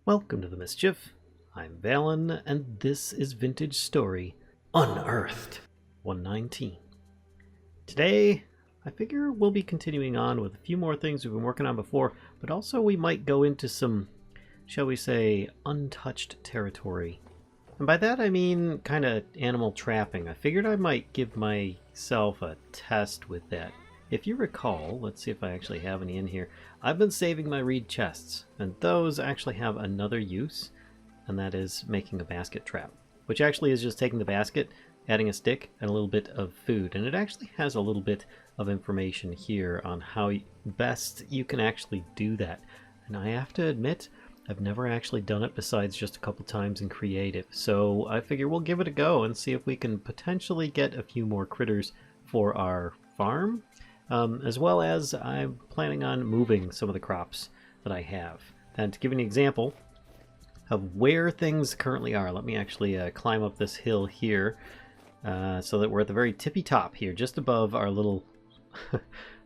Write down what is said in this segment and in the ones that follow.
Welcome to the Mischief. I'm Valen, and this is Vintage Story Unearthed 119. Today, I figure we'll be continuing on with a few more things we've been working on before, but also we might go into some, shall we say, untouched territory. And by that I mean kind of animal trapping. I figured I might give myself a test with that. If you recall, let's see if I actually have any in here. I've been saving my reed chests, and those actually have another use, and that is making a basket trap, which actually is just taking the basket, adding a stick, and a little bit of food. And it actually has a little bit of information here on how best you can actually do that. And I have to admit, I've never actually done it besides just a couple times in creative, so I figure we'll give it a go and see if we can potentially get a few more critters for our farm. As well as I'm planning on moving some of the crops that I have. And to give you an example of where things currently are, let me actually climb up this hill here so that we're at the very tippy top here, just above our little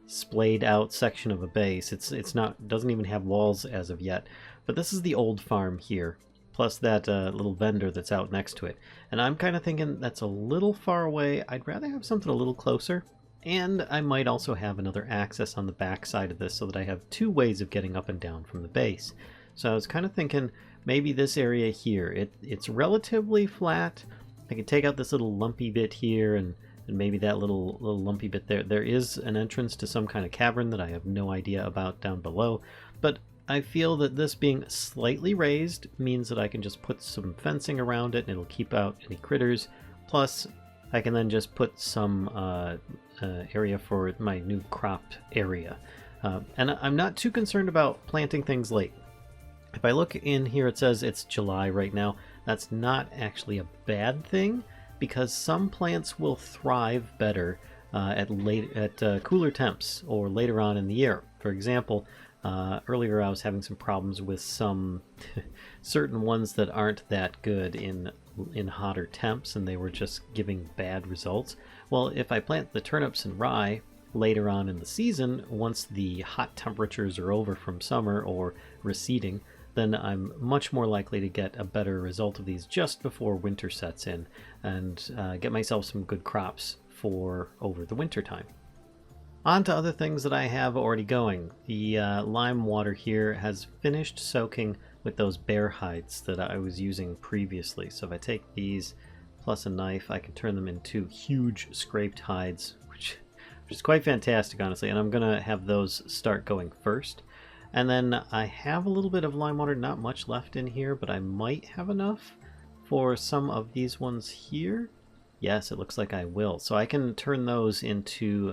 splayed out section of a base. Doesn't even have walls as of yet, but this is the old farm here, plus that little vendor that's out next to it. And I'm kind of thinking that's a little far away. I'd rather have something a little closer. And I might also have another access on the back side of this so that I have two ways of getting up and down from the base. So I was kind of thinking maybe this area here, it's relatively flat. I could take out this little lumpy bit here and maybe that little lumpy bit there. There is an entrance to some kind of cavern that I have no idea about down below. But I feel that this being slightly raised means that I can just put some fencing around it and it'll keep out any critters. Plus, I can then just put some area for my new cropped area. And I'm not too concerned about planting things late. If I look in here, it says it's July right now. That's not actually a bad thing because some plants will thrive better at cooler temps or later on in the year. For example, earlier I was having some problems with some certain ones that aren't that good in hotter temps, and they were just giving bad results. Well, if I plant the turnips and rye later on in the season, once the hot temperatures are over from summer or receding, then I'm much more likely to get a better result of these just before winter sets in and get myself some good crops for over the winter time. On to other things that I have already going. The lime water here has finished soaking with those bear hides that I was using previously. So if I take these plus a knife, I can turn them into huge scraped hides, which is quite fantastic, honestly. And I'm going to have those start going first. And then I have a little bit of lime water, not much left in here, but I might have enough for some of these ones here. Yes, it looks like I will. So I can turn those into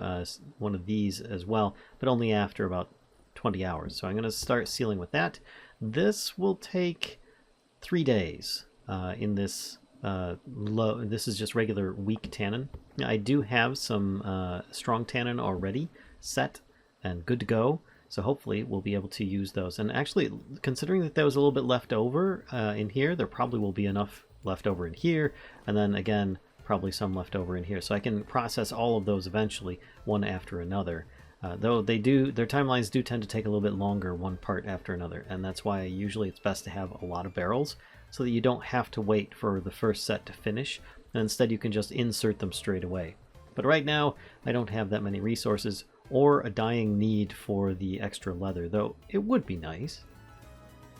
one of these as well, but only after about 20 hours. So I'm going to start sealing with that. This will take 3 days in this this is just regular weak tannin. I do have some strong tannin already set and good to go. So hopefully we'll be able to use those. And actually, considering that there was a little bit left over in here, there probably will be enough left over in here. And then again, probably some left over in here. So I can process all of those eventually, one after another. Though their timelines do tend to take a little bit longer, one part after another. And that's why usually it's best to have a lot of barrels so that you don't have to wait for the first set to finish. And instead you can just insert them straight away. But right now, I don't have that many resources or a dying need for the extra leather, though it would be nice.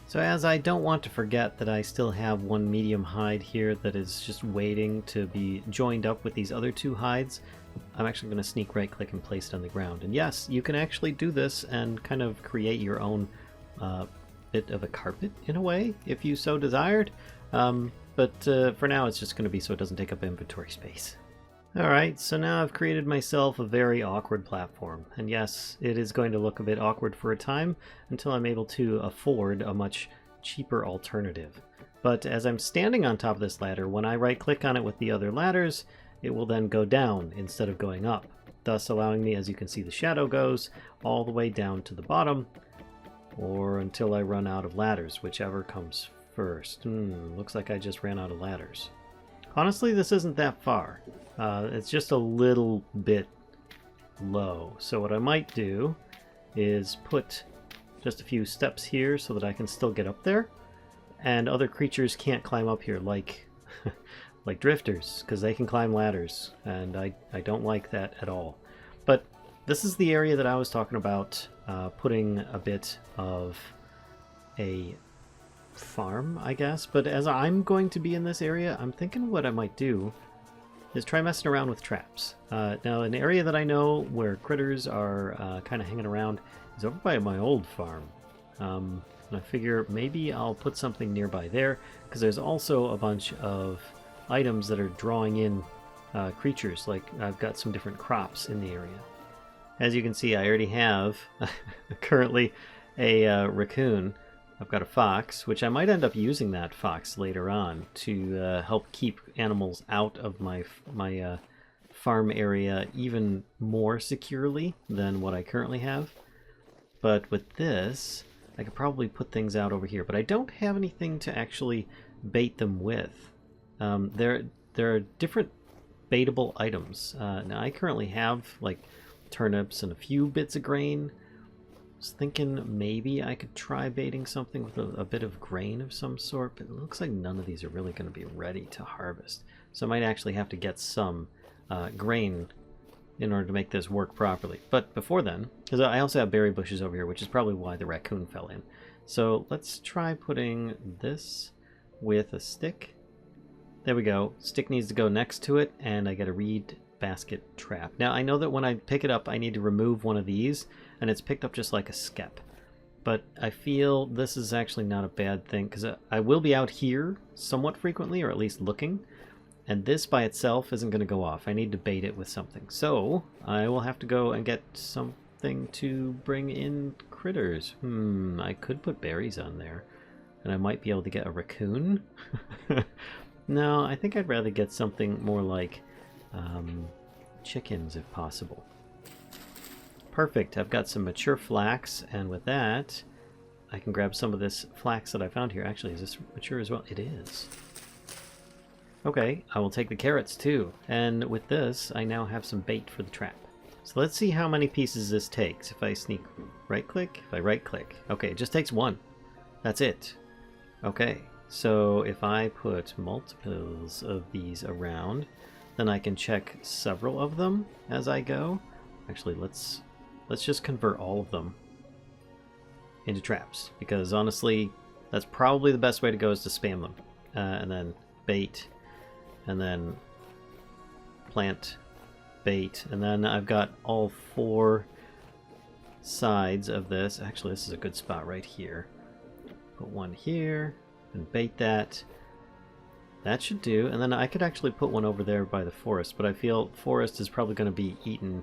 So as I don't want to forget that I still have one medium hide here that is just waiting to be joined up with these other two hides, I'm actually going to sneak right click and place it on the ground. And yes, you can actually do this and kind of create your own bit of a carpet in a way, if you so desired. But for now it's just going to be so it doesn't take up inventory space. Alright, so now I've created myself a very awkward platform. And yes, it is going to look a bit awkward for a time until I'm able to afford a much cheaper alternative. But as I'm standing on top of this ladder, when I right click on it with the other ladders, it will then go down instead of going up, thus allowing me, as you can see, the shadow goes all the way down to the bottom, or until I run out of ladders, whichever comes first. Looks like I just ran out of ladders. Honestly, this isn't that far. It's just a little bit low. So what I might do is put just a few steps here so that I can still get up there. and other creatures can't climb up here like like drifters, because they can climb ladders, and I don't like that at all. But this is the area that I was talking about, putting a bit of a farm, I guess. But as I'm going to be in this area, I'm thinking what I might do is try messing around with traps. Now, an area that I know where critters are kind of hanging around is over by my old farm. And I figure maybe I'll put something nearby there, because there's also a bunch of items that are drawing in creatures. Like, I've got some different crops in the area. As you can see, I already have currently a raccoon. I've got a fox, which I might end up using that fox later on to help keep animals out of my farm area even more securely than what I currently have. But with this, I could probably put things out over here. But I don't have anything to actually bait them with. There are different baitable items. Now, I currently have like turnips and a few bits of grain. I was thinking maybe I could try baiting something with a bit of grain of some sort, but it looks like none of these are really going to be ready to harvest. So I might actually have to get some grain in order to make this work properly. But before then, because I also have berry bushes over here, which is probably why the raccoon fell in. So let's try putting this with a stick. There we go. Stick needs to go next to it, and I get a reed basket trap. Now, I know that when I pick it up, I need to remove one of these, and it's picked up just like a skep. But I feel this is actually not a bad thing, because I will be out here somewhat frequently, or at least looking, and this by itself isn't going to go off. I need to bait it with something. So I will have to go and get something to bring in critters. I could put berries on there, and I might be able to get a raccoon. No, I think I'd rather get something more like chickens if possible. Perfect. I've got some mature flax, and with that I can grab some of this flax that I found here. Actually, is this mature as well? It is. Okay, I will take the carrots too, and with this I now have some bait for the trap. So let's see how many pieces this takes. If I sneak right click, if I right click, okay, it just takes one. That's it. Okay, so if I put multiples of these around, then I can check several of them as I go. Actually, let's just convert all of them into traps, because honestly, that's probably the best way to go, is to spam them. And then bait, and then plant, bait, and then I've got all 4 sides of this. Actually, this is a good spot right here. Put one here, and bait that. That should do, and then I could actually put one over there by the forest, but I feel forest is probably going to be eaten.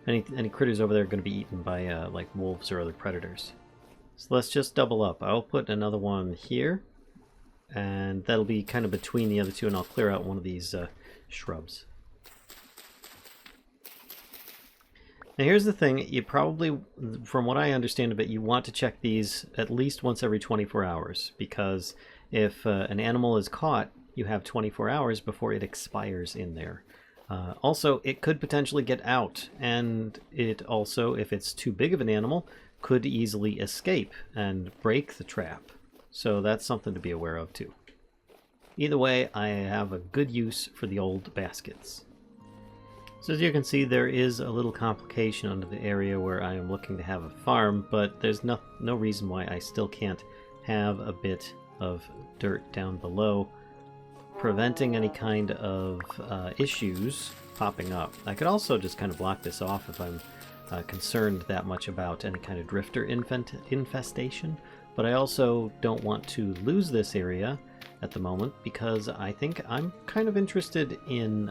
Any critters over there are going to be eaten by like wolves or other predators. So let's just double up. I'll put another one here, and that'll be kind of between the other two, and I'll clear out one of these shrubs. Now here's the thing, you probably, from what I understand of it, you want to check these at least once every 24 hours, because if an animal is caught, you have 24 hours before it expires in there. Also, it could potentially get out, and it also, if it's too big of an animal, could easily escape and break the trap. So that's something to be aware of too. Either way, I have a good use for the old baskets. So as you can see, there is a little complication under the area where I am looking to have a farm, but there's no reason why I still can't have a bit of dirt down below, preventing any kind of issues popping up. I could also just kind of block this off if I'm concerned that much about any kind of drifter infestation, but I also don't want to lose this area at the moment, because I think I'm kind of interested in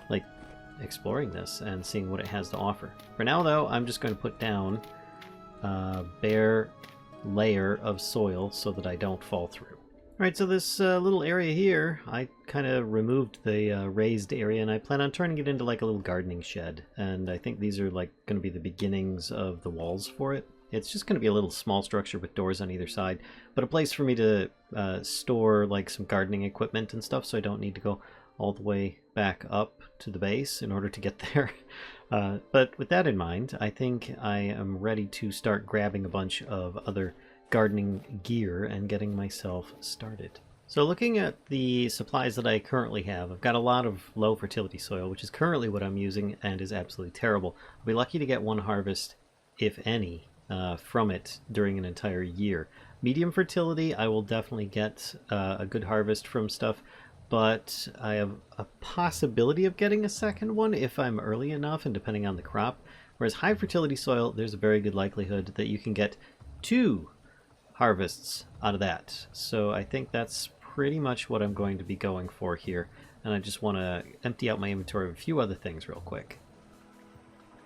like exploring this and seeing what it has to offer. For now though, I'm just going to put down a bare layer of soil so that I don't fall through. Alright, so this little area here, I kind of removed the raised area, and I plan on turning it into like a little gardening shed, and I think these are like going to be the beginnings of the walls for it. It's just going to be a little small structure with doors on either side, but a place for me to store like some gardening equipment and stuff, so I don't need to go all the way back up to the base in order to get there. But with that in mind, I think I am ready to start grabbing a bunch of other gardening gear and getting myself started. So looking at the supplies that I currently have, I've got a lot of low fertility soil, which is currently what I'm using and is absolutely terrible. I'll be lucky to get one harvest, if any, from it during an entire year. Medium fertility, I will definitely get a good harvest from stuff, but I have a possibility of getting a second one if I'm early enough and depending on the crop. Whereas high fertility soil, there's a very good likelihood that you can get 2 harvests out of that. So I think that's pretty much what I'm going to be going for here. And I just want to empty out my inventory of a few other things real quick.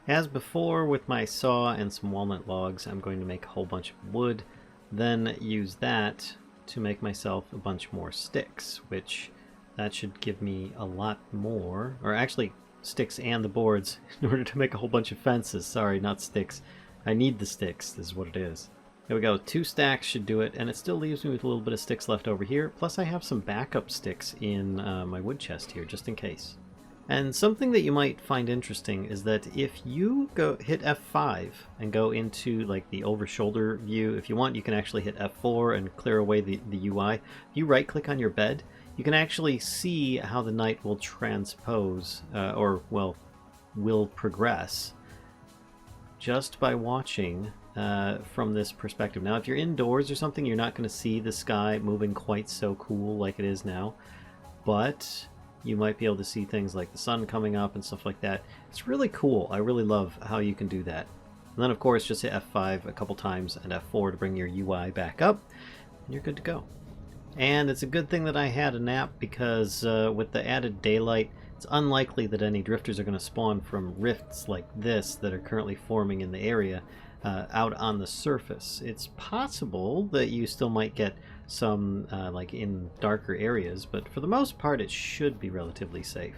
As before, with my saw and some walnut logs, I'm going to make a whole bunch of wood, then use that to make myself a bunch more sticks, which that should give me a lot more, or actually sticks and the boards in order to make a whole bunch of fences. Sorry, not sticks. I need the sticks, this is what it is. There we go, 2 stacks should do it, and it still leaves me with a little bit of sticks left over here, plus I have some backup sticks in my wood chest here, just in case. And something that you might find interesting is that if you hit F5 and go into like the over shoulder view, if you want you can actually hit F4 and clear away the UI. If you right click on your bed, you can actually see how the night will transpose, will progress just by watching from this perspective. Now if you're indoors or something, you're not going to see the sky moving quite so cool like it is now, but you might be able to see things like the sun coming up and stuff like that. It's really cool. I really love how you can do that. And then of course just hit F5 a couple times and F4 to bring your UI back up, and you're good to go. And it's a good thing that I had a nap, because with the added daylight, it's unlikely that any drifters are going to spawn from rifts like this that are currently forming in the area out on the surface. It's possible that you still might get some like in darker areas, but for the most part it should be relatively safe.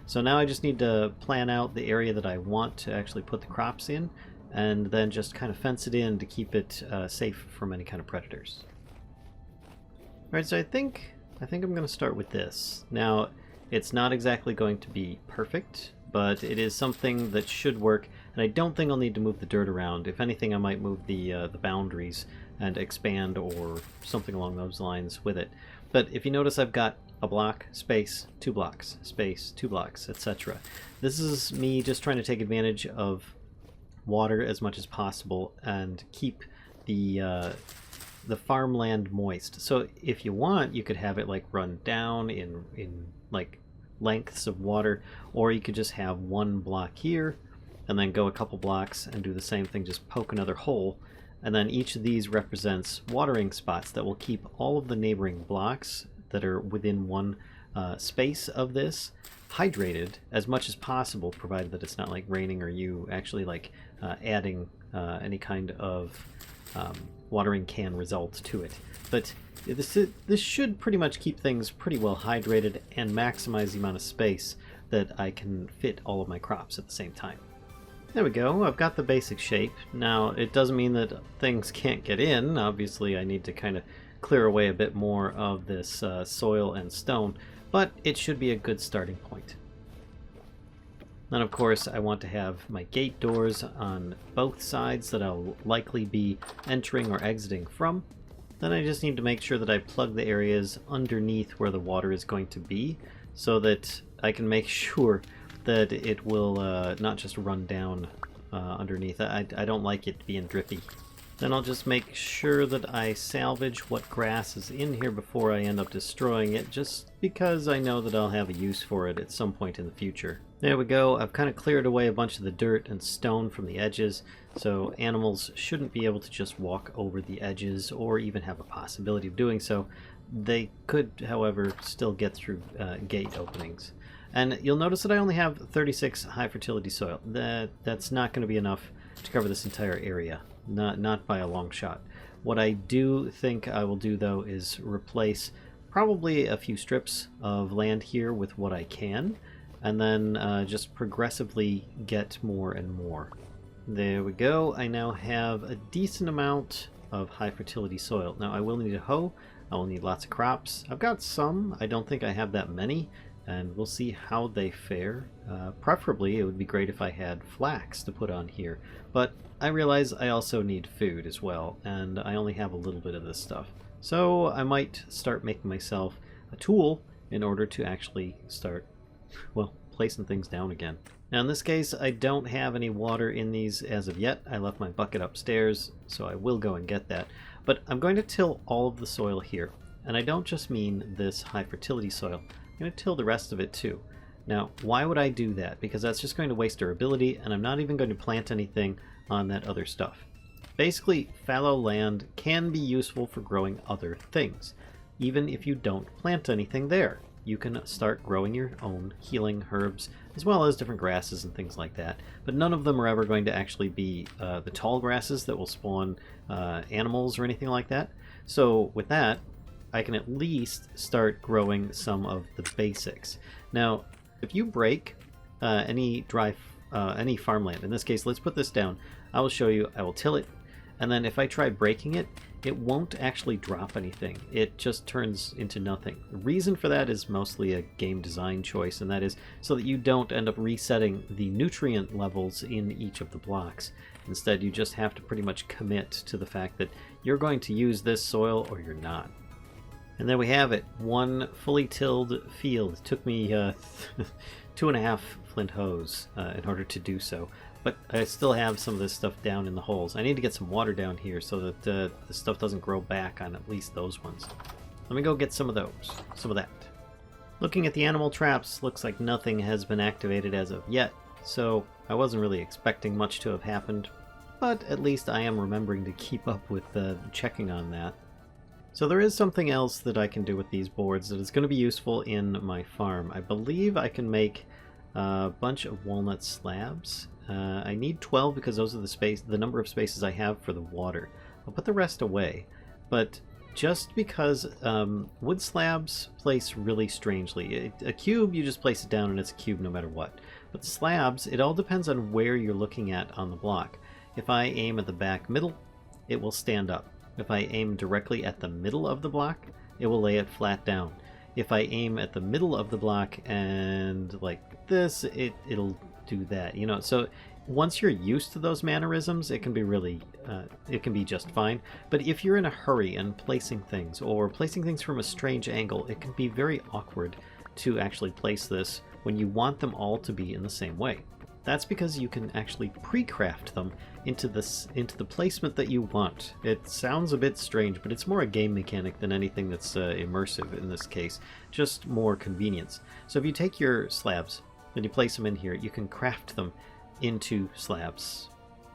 So now I just need to plan out the area that I want to actually put the crops in, and then just kind of fence it in to keep it safe from any kind of predators. Alright, so I think I'm going to start with this. Now, it's not exactly going to be perfect, but it is something that should work, and I don't think I'll need to move the dirt around. If anything, I might move the boundaries and expand or something along those lines with it. But if you notice, I've got a block, space, 2 blocks, space, 2 blocks, etc. This is me just trying to take advantage of water as much as possible and keep the farmland moist. So if you want, you could have it like run down in like lengths of water, or you could just have 1 block here and then go a couple blocks and do the same thing, just poke another hole, and then each of these represents watering spots that will keep all of the neighboring blocks that are within 1 space of this hydrated as much as possible, provided that it's not like raining or you actually like adding any kind of watering can result to it. But this should pretty much keep things pretty well hydrated and maximize the amount of space that I can fit all of my crops at the same time. There we go, I've got the basic shape. Now it doesn't mean that things can't get in. Obviously I need to kind of clear away a bit more of this soil and stone, but it should be a good starting point. Then of course I want to have my gate doors on both sides that I'll likely be entering or exiting from. Then I just need to make sure that I plug the areas underneath where the water is going to be, so that I can make sure that it will not just run down underneath. I don't like it being drippy. Then I'll just make sure that I salvage what grass is in here before I end up destroying it, just because I know that I'll have a use for it at some point in the future. There we go, I've kind of cleared away a bunch of the dirt and stone from the edges, so animals shouldn't be able to just walk over the edges or even have a possibility of doing so. They could, however, still get through gate openings. And you'll notice that I only have 36 high fertility soil. That's not going to be enough to cover this entire area, not by a long shot. What I do think I will do though is replace probably a few strips of land here with what I can, and then just progressively get more and more. There we go. I now have a decent amount of high fertility soil. Now I will need a hoe. I will need lots of crops. I've got some. I don't think I have that many. and we'll see how they fare. Preferably, it would be great if I had flax to put on here, but I realize I also need food as well, and I only have a little bit of this stuff. So I might start making myself a tool in order to actually start, well, placing things down again. Now in this case, I don't have any water in these as of yet. I left my bucket upstairs, so I will go and get that. But I'm going to till all of the soil here. And I don't just mean this high fertility soil. I'm going to till the rest of it too. Now, why would I do that? Because that's just going to waste durability, and I'm not even going to plant anything on that other stuff. Basically, fallow land can be useful for growing other things, even if you don't plant anything there. You can start growing your own healing herbs, as well as different grasses and things like that. But none of them are ever going to actually be the tall grasses that will spawn animals or anything like that. So with that, I can at least start growing some of the basics. Now, if you break any farmland, in this case, let's put this down. I will show you. I will till it, and then if I try breaking it, it won't actually drop anything. It just turns into nothing. The reason for that is mostly a game design choice, and that is so that you don't end up resetting the nutrient levels in each of the blocks. Instead, you just have to pretty much commit to the fact that you're going to use this soil or you're not. And there we have it. One fully tilled field. It took me 2.5 flint hoes in order to do so. But I still have some of this stuff down in the holes. I need to get some water down here so that the stuff doesn't grow back on at least those ones. Let me go get some of those. Some of that. Looking at the animal traps, looks like nothing has been activated as of yet. So I wasn't really expecting much to have happened. But at least I am remembering to keep up with checking on that. So there is something else that I can do with these boards that is going to be useful in my farm. I believe I can make a bunch of walnut slabs. I need 12 because those are the number of spaces I have for the water. I'll put the rest away. But just because wood slabs place really strangely. A cube, you just place it down and it's a cube no matter what. But slabs, it all depends on where you're looking at on the block. If I aim at the back middle, it will stand up. If I aim directly at the middle of the block, it will lay it flat down. If I aim at the middle of the block and like this, it'll do that, you know. So once you're used to those mannerisms, it can be really it can be just fine. But if you're in a hurry and placing things or placing things from a strange angle, it can be very awkward to actually place this when you want them all to be in the same way. That's because you can actually pre-craft them into the placement that you want. It sounds a bit strange, but it's more a game mechanic than anything that's immersive in this case, just more convenience. So if you take your slabs and you place them in here, you can craft them into slabs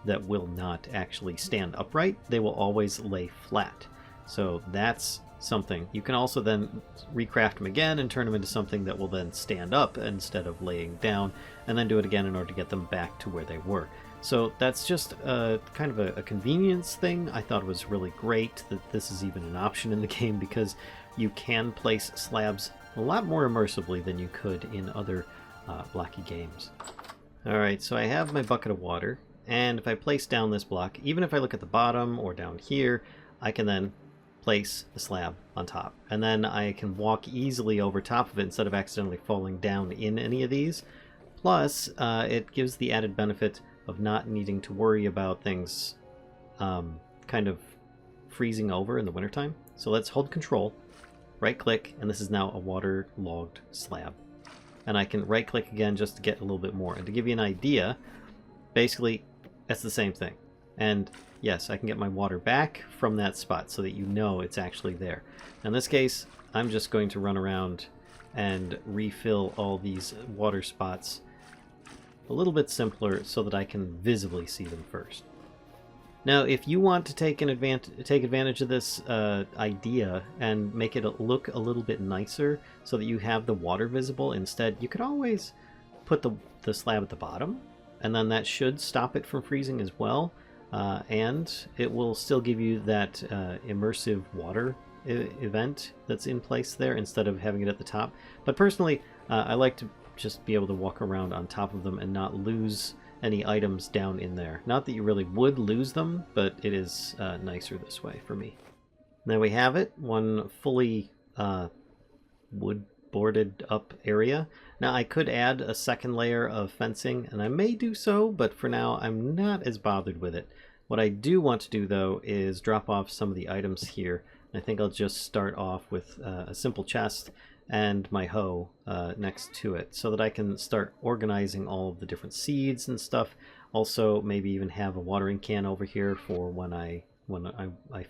that will not actually stand upright. They will always lay flat. So that's something. You can also then recraft them again and turn them into something that will then stand up instead of laying down, and then do it again in order to get them back to where they were. So that's just kind of a convenience thing. I thought it was really great that this is even an option in the game, because you can place slabs a lot more immersively than you could in other blocky games. Alright, so I have my bucket of water, and if I place down this block, even if I look at the bottom or down here, I can then place the slab on top, and then I can walk easily over top of it instead of accidentally falling down in any of these. Plus, it gives the added benefit of not needing to worry about things kind of freezing over in the wintertime. So let's hold control, right click, and this is now a waterlogged slab. And I can right click again just to get a little bit more. And to give you an idea, basically that's the same thing. And yes, I can get my water back from that spot so that you know it's actually there. In this case, I'm just going to run around and refill all these water spots a little bit simpler so that I can visibly see them first. Now, if you want to take advantage of this idea and make it look a little bit nicer so that you have the water visible instead, you could always put the slab at the bottom, and then that should stop it from freezing as well. And it will still give you that immersive water event that's in place there instead of having it at the top. But personally, I like to just be able to walk around on top of them and not lose any items down in there. Not that you really would lose them, but it is nicer this way for me. There we have it, one fully wood boarded up area. Now I could add a second layer of fencing, and I may do so, but for now I'm not as bothered with it. What I do want to do though is drop off some of the items here. I think I'll just start off with a simple chest and my hoe next to it, so that I can start organizing all of the different seeds and stuff. Also maybe even have a watering can over here for when I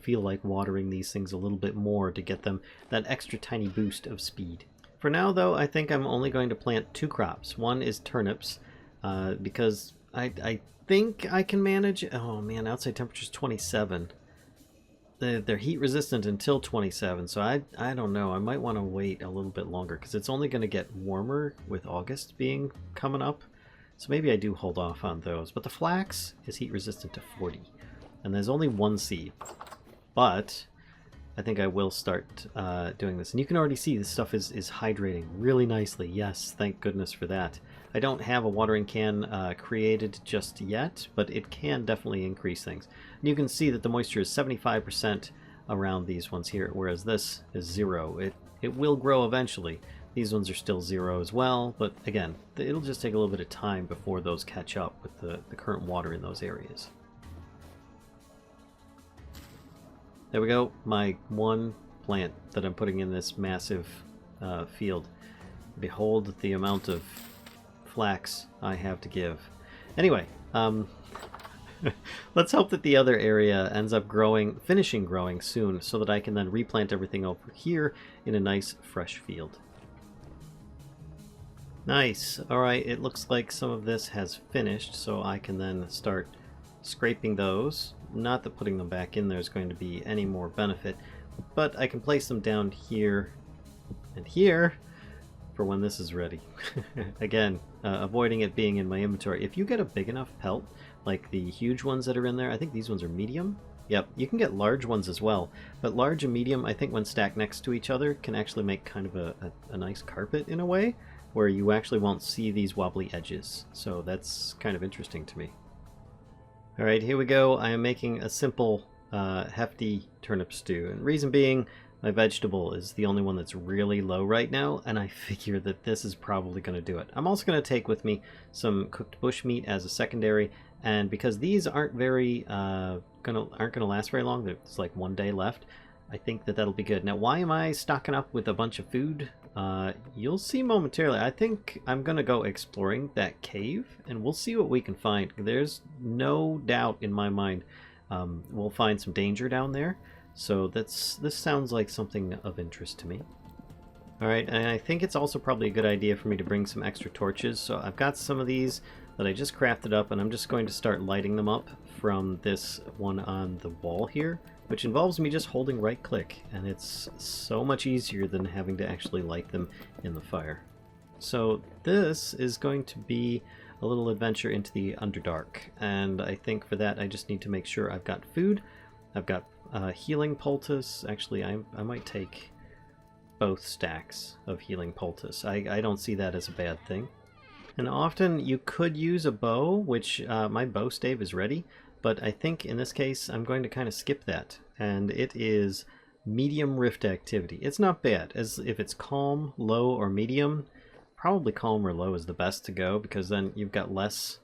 feel like watering these things a little bit more to get them that extra tiny boost of speed. For now though, I think I'm only going to plant 2 crops. One is turnips, because I think I can manage. Oh man, outside temperature's 27. They're heat resistant until 27, so I don't know. I might want to wait a little bit longer because it's only going to get warmer with August coming up. So maybe I do hold off on those. But the flax is heat resistant to 40. And there's only 1 seed. But I think I will start doing this. And you can already see this stuff is hydrating really nicely. Yes, thank goodness for that. I don't have a watering can created just yet, but it can definitely increase things. And you can see that the moisture is 75% around these ones here, whereas this is 0. It will grow eventually. These ones are still 0 as well, but again, it'll just take a little bit of time before those catch up with the current water in those areas. There we go, my 1 plant that I'm putting in this massive field. Behold the amount of flax I have to give. Anyway, let's hope that the other area ends up finishing growing soon, so that I can then replant everything over here in a nice fresh field. Nice. Alright, it looks like some of this has finished, so I can then start scraping those. Not that putting them back in there is going to be any more benefit, but I can place them down here and here for when this is ready. Again, avoiding it being in my inventory. If you get a big enough pelt, like the huge ones that are in there, I think these ones are medium. Yep, you can get large ones as well, but large and medium, I think when stacked next to each other, can actually make kind of a nice carpet in a way, where you actually won't see these wobbly edges. So that's kind of interesting to me. Alright, here we go. I am making a simple, hefty turnip stew, and reason being, my vegetable is the only one that's really low right now, and I figure that this is probably going to do it. I'm also going to take with me some cooked bushmeat as a secondary, and because these aren't gonna last very long, there's like 1 day left, I think that that'll be good. Now, why am I stocking up with a bunch of food? You'll see momentarily. I think I'm gonna go exploring that cave, and we'll see what we can find. There's no doubt in my mind we'll find some danger down there. So this sounds like something of interest to me. Alright, and I think it's also probably a good idea for me to bring some extra torches. So I've got some of these that I just crafted up, and I'm just going to start lighting them up from this one on the wall here, which involves me just holding right click, and it's so much easier than having to actually light them in the fire. So this is going to be a little adventure into the Underdark, and I think for that I just need to make sure I've got food. I've got healing poultice. Actually, I might take both stacks of healing poultice. I don't see that as a bad thing. And often you could use a bow, which my bow stave is ready, but I think in this case I'm going to kind of skip that. And it is medium rift activity. It's not bad, as if it's calm, low, or medium. Probably calm or low is the best to go, because then you've got less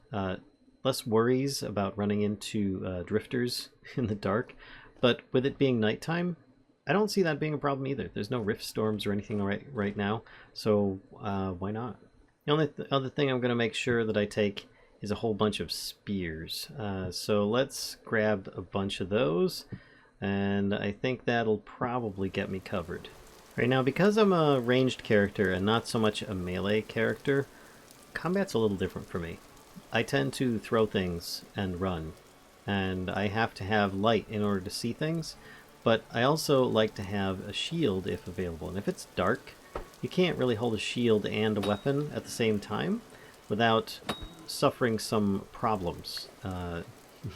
worries about running into drifters in the dark. But with it being nighttime, I don't see that being a problem either. There's no rift storms or anything right now, so why not? The only other thing I'm going to make sure that I take is a whole bunch of spears. So let's grab a bunch of those, and I think that'll probably get me covered. Right now, because I'm a ranged character and not so much a melee character, combat's a little different for me. I tend to throw things and run, and I have to have light in order to see things, but I also like to have a shield if available. And if it's dark, you can't really hold a shield and a weapon at the same time without suffering some problems,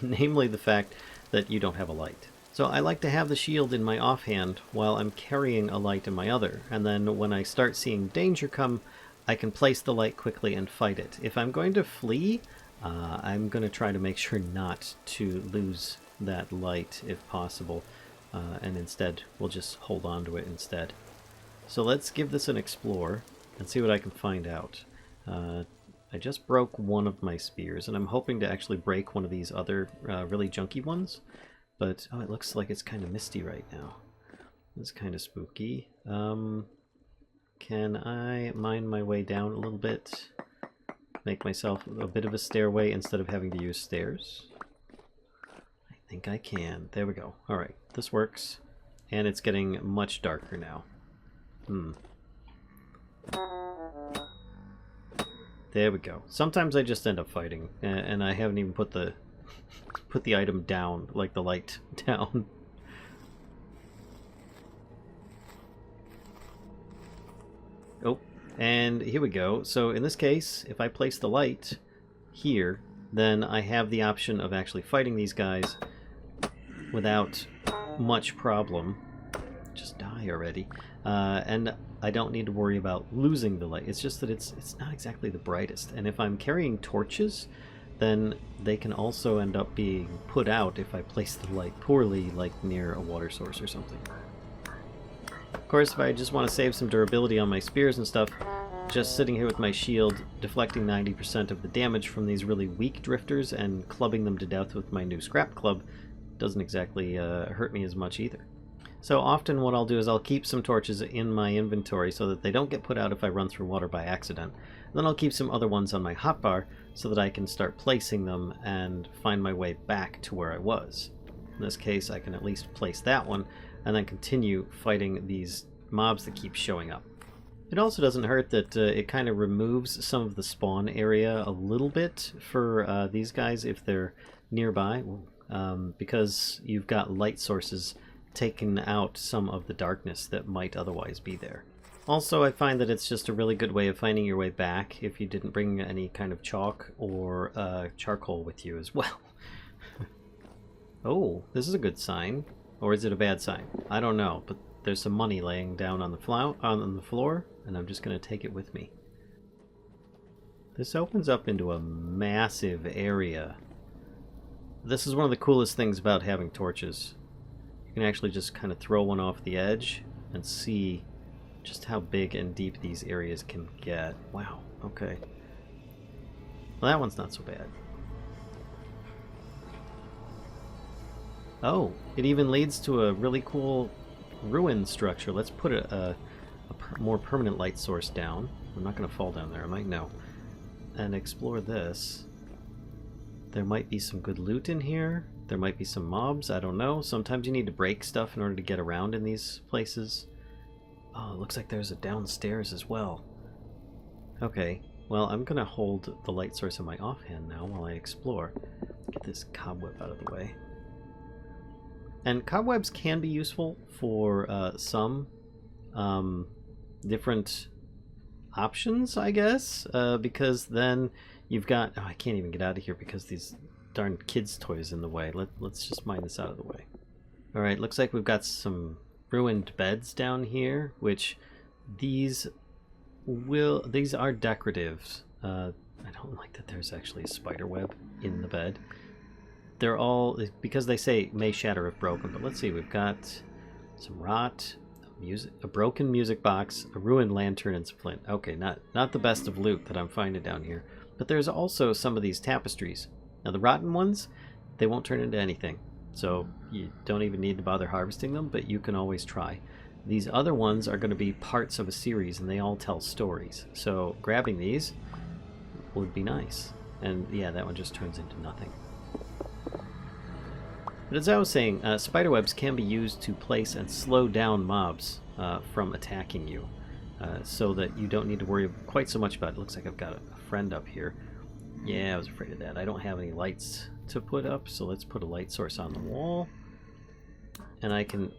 namely the fact that you don't have a light. So I like to have the shield in my offhand while I'm carrying a light in my other, and then when I start seeing danger come, I can place the light quickly and fight it. If I'm going to flee, I'm going to try to make sure not to lose that light if possible, and instead we'll just hold on to it instead. So let's give this an explore and see what I can find out. I just broke one of my spears, and I'm hoping to actually break one of these other really junky ones. But, oh, it looks like it's kind of misty right now. It's kind of spooky. Can I mine my way down a little bit? Make myself a bit of a stairway instead of having to use stairs? I think I can. There we go. Alright, this works. And it's getting much darker now. There we go. Sometimes I just end up fighting, and I haven't even put the item down, like the light down. Oh, and here we go. So in this case, if I place the light here, then I have the option of actually fighting these guys without much problem. Just die already. And I don't need to worry about losing the light. It's just that it's not exactly the brightest. And if I'm carrying torches, then they can also end up being put out if I place the light poorly, like near a water source or something. Of course, if I just want to save some durability on my spears and stuff, just sitting here with my shield, deflecting 90% of the damage from these really weak drifters and clubbing them to death with my new scrap club doesn't exactly hurt me as much either. So often what I'll do is I'll keep some torches in my inventory so that they don't get put out if I run through water by accident. And then I'll keep some other ones on my hotbar so that I can start placing them and find my way back to where I was. In this case, I can at least place that one and then continue fighting these mobs that keep showing up. It also doesn't hurt that it kind of removes some of the spawn area a little bit for these guys if they're nearby, because you've got light sources taking out some of the darkness that might otherwise be there. Also, I find that it's just a really good way of finding your way back if you didn't bring any kind of chalk or charcoal with you as well. Oh, this is a good sign. Or is it a bad sign? I don't know, but there's some money laying down on the floor, and I'm just going to take it with me. This opens up into a massive area. This is one of the coolest things about having torches. You can actually just kind of throw one off the edge and see just how big and deep these areas can get. Wow, okay. Well, that one's not so bad. Oh, it even leads to a really cool ruin structure. Let's put a more permanent light source down. I'm not going to fall down there, I might know. And explore this. There might be some good loot in here. There might be some mobs, I don't know. Sometimes you need to break stuff in order to get around in these places. Oh, it looks like there's a downstairs as well. Okay, well, I'm going to hold the light source in my offhand now while I explore. Get this cobweb out of the way. And cobwebs can be useful for some different options, I guess, because then you've got... Oh, I can't even get out of here because these darn kids' toys in the way. Let's just mine this out of the way. Alright, looks like we've got some ruined beds down here, which these are decorative. I don't like that there's actually a spider web in the bed. They're all, because they say may shatter if broken, but let's see, we've got some rot, a broken music box, a ruined lantern, and some flint. Okay, not the best of loot that I'm finding down here, but there's also some of these tapestries. Now the rotten ones, they won't turn into anything, so you don't even need to bother harvesting them, but you can always try. These other ones are going to be parts of a series, and they all tell stories, so grabbing these would be nice. And yeah, that one just turns into nothing. But as I was saying, spiderwebs can be used to place and slow down mobs from attacking you, so that you don't need to worry quite so much about it. Looks like I've got a friend up here. Yeah, I was afraid of that. I don't have any lights to put up, so let's put a light source on the wall. And I can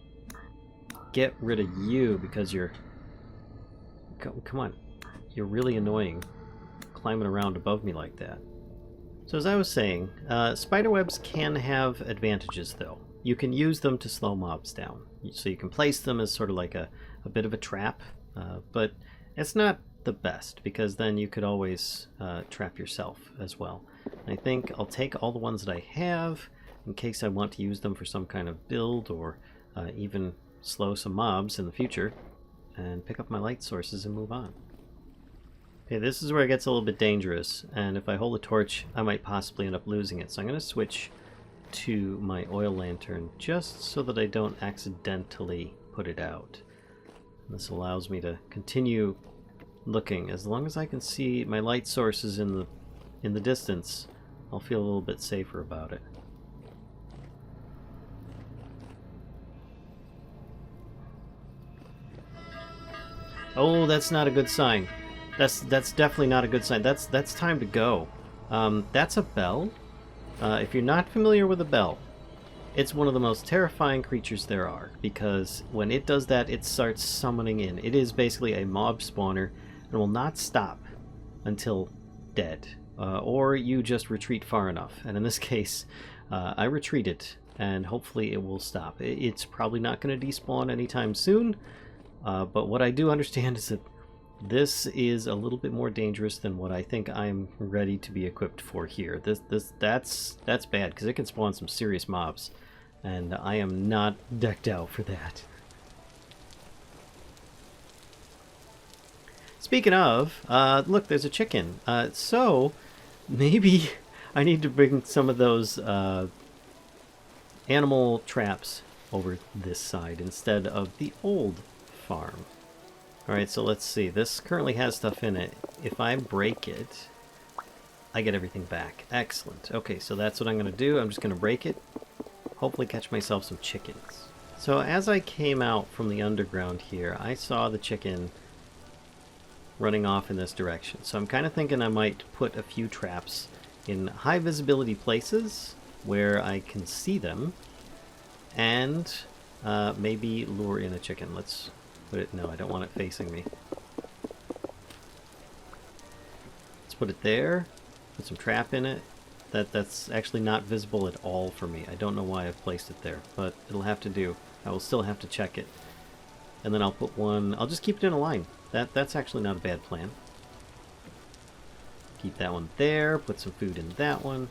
get rid of you because you're... Come on. You're really annoying climbing around above me like that. So as I was saying, spiderwebs can have advantages, though. You can use them to slow mobs down. So you can place them as sort of like a bit of a trap, but it's not the best, because then you could always trap yourself as well. And I think I'll take all the ones that I have in case I want to use them for some kind of build or even slow some mobs in the future. and pick up my light sources and move on. Okay, this is where it gets a little bit dangerous, and if I hold a torch, I might possibly end up losing it. So I'm going to switch to my oil lantern just so that I don't accidentally put it out. This allows me to continue looking. As long as I can see my light sources in the distance, I'll feel a little bit safer about it. Oh, that's not a good sign. That's definitely not a good sign. That's time to go. That's a bell. If you're not familiar with a bell, it's one of the most terrifying creatures there are, because when it does that, it starts summoning in. It is basically a mob spawner and will not stop until dead, or you just retreat far enough. And in this case, I retreated, and hopefully it will stop. It's probably not going to despawn anytime soon, but what I do understand is that this is a little bit more dangerous than what I think I'm ready to be equipped for here. That's bad, because it can spawn some serious mobs, and I am not decked out for that. Speaking of, look, there's a chicken. So maybe I need to bring some of those animal traps over this side instead of the old farm. Alright, so let's see. This currently has stuff in it. If I break it, I get everything back. Excellent. Okay, so that's what I'm going to do. I'm just going to break it. Hopefully catch myself some chickens. So as I came out from the underground here, I saw the chicken running off in this direction. So I'm kind of thinking I might put a few traps in high visibility places where I can see them, and maybe lure in a chicken. Let's put it... No, I don't want it facing me. Let's put it there. Put some trap in it. That's actually not visible at all for me. I don't know why I've placed it there, but it'll have to do. I will still have to check it. And then I'll put one... I'll just keep it in a line. That's actually not a bad plan. Keep that one there. Put some food in that one.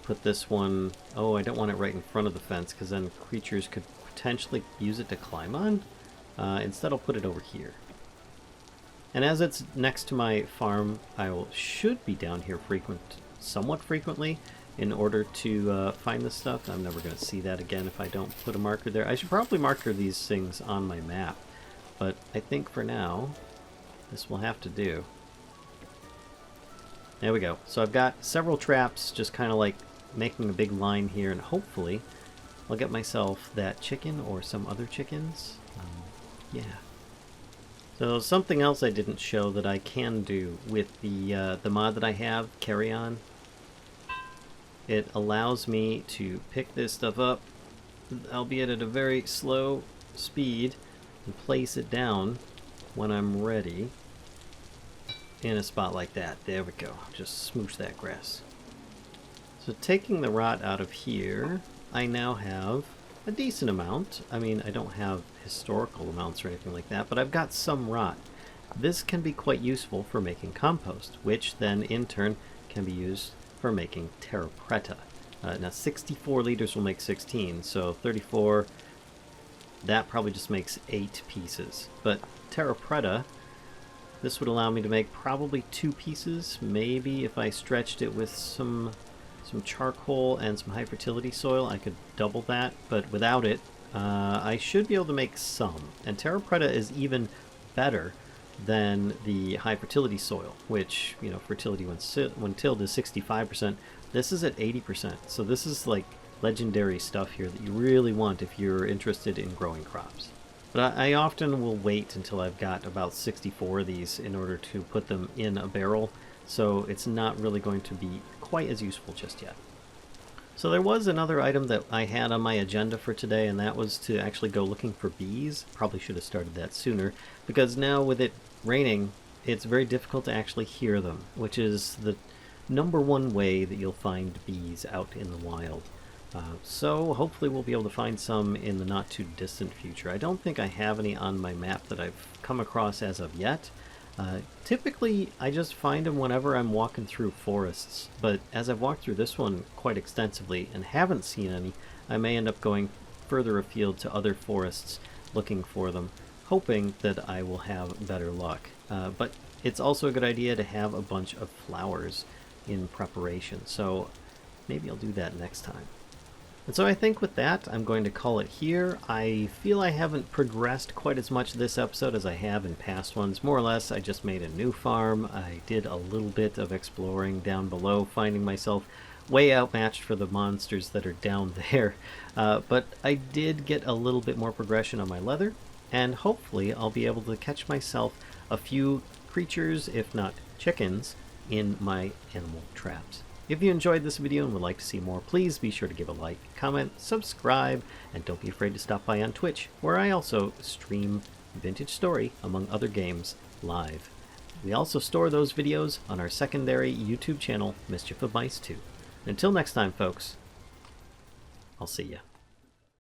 Put this one... Oh, I don't want it right in front of the fence, because then creatures could potentially use it to climb on. Instead, I'll put it over here. And as it's next to my farm, should be down here somewhat frequently in order to find this stuff. I'm never going to see that again if I don't put a marker there. I should probably marker these things on my map, but I think for now, this will have to do. There we go. So I've got several traps, just kind of like making a big line here, and hopefully I'll get myself that chicken or some other chickens. Yeah. So something else I didn't show that I can do with the mod that I have, CarryOn. It allows me to pick this stuff up, albeit at a very slow speed, and place it down when I'm ready in a spot like that. There we go. Just smoosh that grass. So taking the rot out of here, I now have a decent amount. I mean, I don't have historical amounts or anything like that, but I've got some rot. This can be quite useful for making compost, which then in turn can be used for making terra preta. Now 64 liters will make 16, so 34, that probably just makes 8 pieces. But terra preta, this would allow me to make probably 2 pieces, maybe if I stretched it with some charcoal and some high fertility soil, I could double that, but without it, I should be able to make some. And terra preta is even better than the high fertility soil, which, you know, fertility when tilled is 65%. This is at 80%, so this is like legendary stuff here that you really want if you're interested in growing crops. But I often will wait until I've got about 64 of these in order to put them in a barrel, so it's not really going to be quite as useful just yet. So there was another item that I had on my agenda for today, and that was to actually go looking for bees. Probably should have started that sooner, because now with it raining, it's very difficult to actually hear them, which is the #1 way that you'll find bees out in the wild. So hopefully we'll be able to find some in the not too distant future. I don't think I have any on my map that I've come across as of yet. Typically, I just find them whenever I'm walking through forests, but as I've walked through this one quite extensively and haven't seen any, I may end up going further afield to other forests looking for them. hoping that I will have better luck. But it's also a good idea to have a bunch of flowers in preparation, so maybe I'll do that next time. And so I think with that, I'm going to call it here. I feel I haven't progressed quite as much this episode as I have in past ones. More or less, I just made a new farm. I did a little bit of exploring down below, finding myself way outmatched for the monsters that are down there. But I did get a little bit more progression on my leather, and hopefully I'll be able to catch myself a few creatures, if not chickens, in my animal traps. If you enjoyed this video and would like to see more, please be sure to give a like, comment, subscribe, and don't be afraid to stop by on Twitch, where I also stream Vintage Story, among other games, live. We also store those videos on our secondary YouTube channel, Mischief of Mice 2. Until next time, folks, I'll see ya.